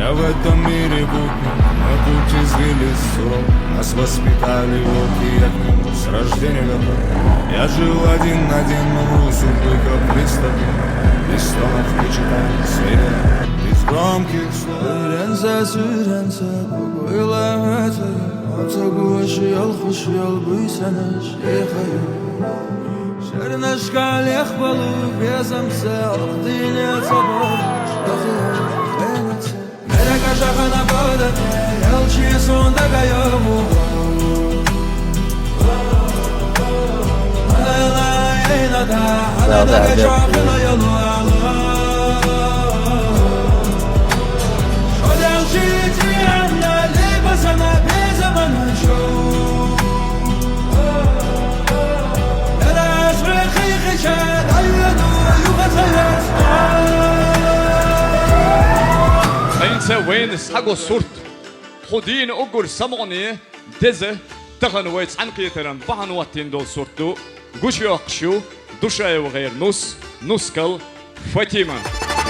Я в этом мире будто на пути сбили суров. Нас воспитали волки, я к нему с рождения готов. Я жил один на один, но судьбы как листопад. Без стонов не читаю свет, без громких слов. Sürense bu kıyamete Ata kuşu yol kuş yol buysana şeyhayı Şerneş kal yakbalı bezamse Aldine sabah Mereka şakana badane Yalçı sonda kayamu Alala yeynada Alada kaçakına yolu Allah وين سحقوا صورت خدين أقول سمعني دزه تغن ويت عن قيترن بحن واتين دول صورتو قشيو قشيو دوشاي وغير نص كل فاطمة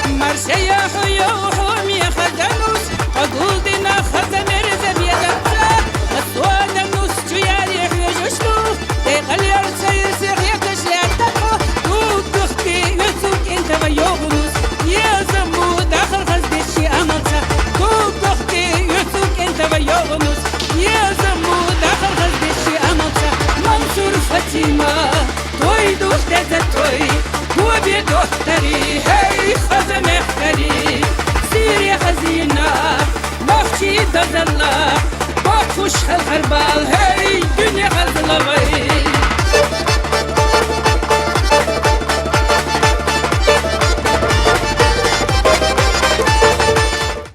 مرسيا خيوهم يا خدنوس قدول دينا خدم رزب يا دكتا السواد النص تياري يجوشلو تيقل يرسي سيغيك شلاتكو دوك تختي يسوك انت ويوغنوس يا زمو داخل خزدشي أمرتا دوك تختي يسوك انت ويوغنوس يا زمو داخل خزدشي أمرتا منصور فاطمة توي دوش دزت توي هو بدختري هاي خزم اختري سيري خزينة بخشي دزلا بخش الخربال هاي دنيا غزلوي